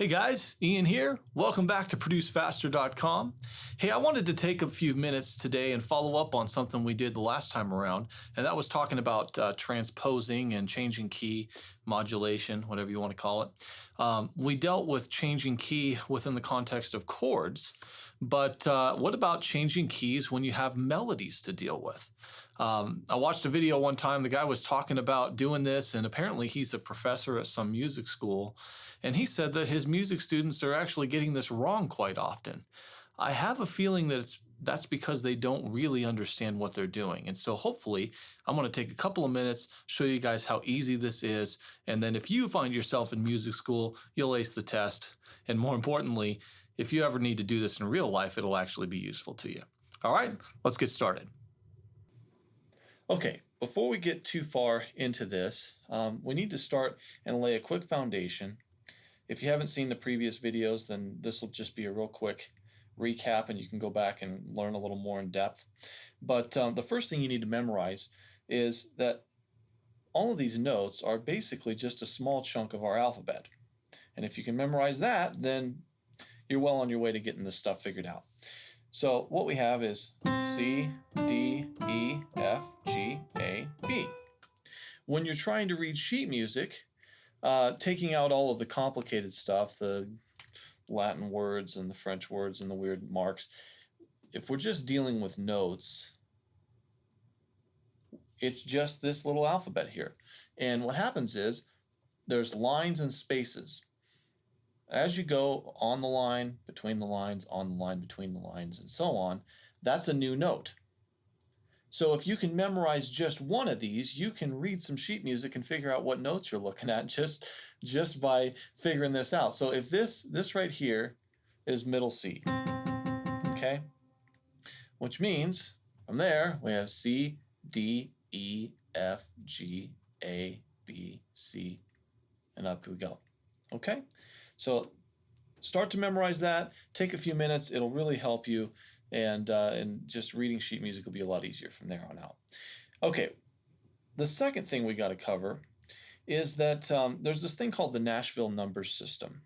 Hey guys, Ian here. Welcome back to ProduceFaster.com. Hey, I wanted to take a few minutes today and follow up on something we did the last time around, and that was talking about transposing and changing key, modulation, whatever you want to call it. We dealt with changing key within the context of chords, but what about changing keys when you have melodies to deal with? I watched a video one time, the guy was talking about doing this, and apparently he's a professor at some music school, and he said that his music students are actually getting this wrong quite often. I have a feeling that that's because they don't really understand what they're doing. And so hopefully I'm going to take a couple of minutes, show you guys how easy this is, and then if you find yourself in music school, you'll ace the test. And more importantly, if you ever need to do this in real life, it'll actually be useful to you. All right, let's get started. Okay, before we get too far into this, we need to start and lay a quick foundation. If you haven't seen the previous videos, then this will just be a real quick recap and you can go back and learn a little more in depth. But the first thing you need to memorize is that all of these notes are basically just a small chunk of our alphabet. And if you can memorize that, then you're well on your way to getting this stuff figured out. So what we have is C, D, E, F, G, A, B. When you're trying to read sheet music, taking out all of the complicated stuff, the Latin words and the French words and the weird marks, if we're just dealing with notes, it's just this little alphabet here. And what happens is there's lines and spaces. As you go on the line, between the lines, on the line, between the lines, and so on, that's a new note. So if you can memorize just one of these, you can read some sheet music and figure out what notes you're looking at just by figuring this out. So if this right here is middle C, okay? Which means from there we have C, D, E, F, G, A, B, C, and up we go, okay? So start to memorize that, take a few minutes, it'll really help you. And just reading sheet music will be a lot easier from there on out. Okay, the second thing we got to cover is that there's this thing called the Nashville numbers system.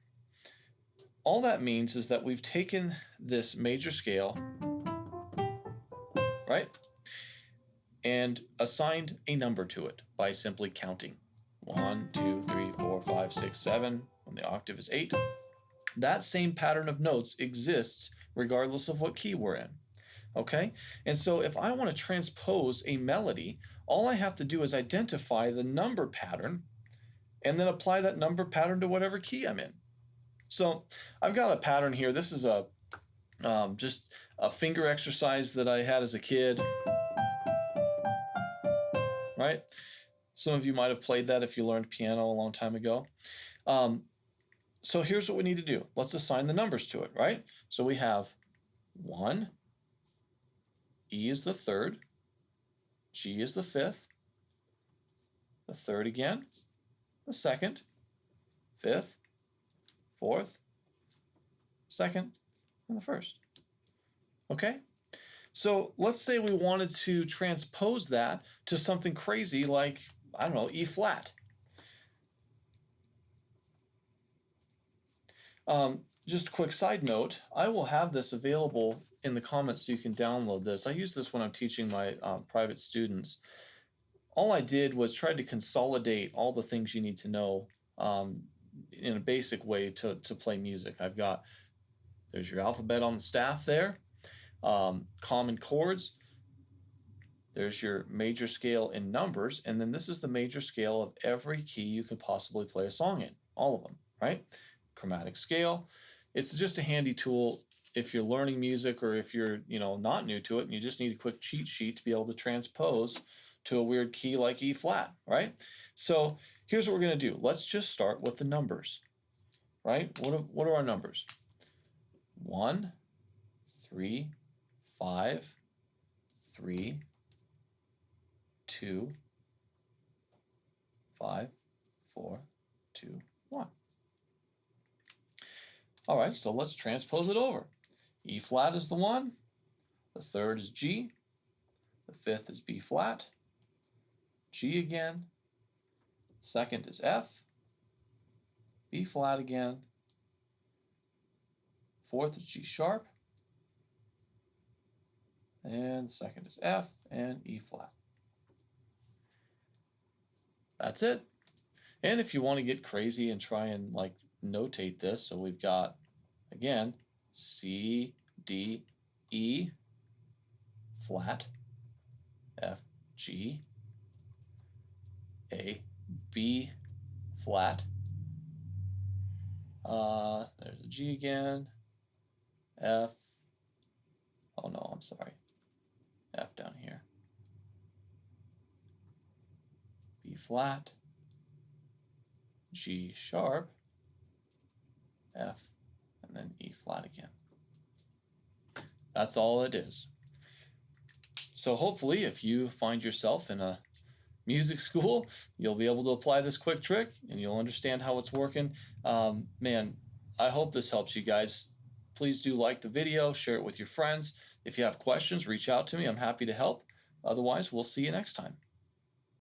All that means is that we've taken this major scale, right, and assigned a number to it by simply counting. 1, 2, 3, 4, 5, 6, 7, when the octave is 8. That same pattern of notes exists regardless of what key we're in, okay? And so if I want to transpose a melody, all I have to do is identify the number pattern and then apply that number pattern to whatever key I'm in. So I've got a pattern here. This is just a finger exercise that I had as a kid, right? Some of you might have played that if you learned piano a long time ago. So here's what we need to do. Let's assign the numbers to it, right? So we have 1, E is the third, G is the fifth, the third again, the second, fifth, fourth, second, and the first. Okay? So let's say we wanted to transpose that to something crazy like, I don't know, E flat. Just a quick side note, I will have this available in the comments so you can download this. I use this when I'm teaching my private students. All I did was try to consolidate all the things you need to know in a basic way to play music. There's your alphabet on the staff there, common chords, there's your major scale in numbers, and then this is the major scale of every key you could possibly play a song in, all of them, right? Chromatic scale. It's just a handy tool if you're learning music or if you're not new to it and you just need a quick cheat sheet to be able to transpose to a weird key like E flat, right? So here's what we're going to do. Let's just start with the numbers, right? What are our numbers? 1, 3, 5, 3, 2, 5, 4, 2, 1. All right, so let's transpose it over. E flat is the 1, the third is G, the fifth is B flat, G again, second is F, B flat again, fourth is G sharp, and second is F and E flat. That's it. And if you want to get crazy and try and like notate this, so we've got, again, C, D, E, flat, F, G, A, B, flat. There's a G again, F, oh no, I'm sorry, F down here, B flat, G sharp, F, and then E flat again. That's all it is. So hopefully if you find yourself in a music school, you'll be able to apply this quick trick and you'll understand how it's working. Man, I hope this helps you guys. Please do like the video, share it with your friends. If you have questions, reach out to me. I'm happy to help. Otherwise, we'll see you next time.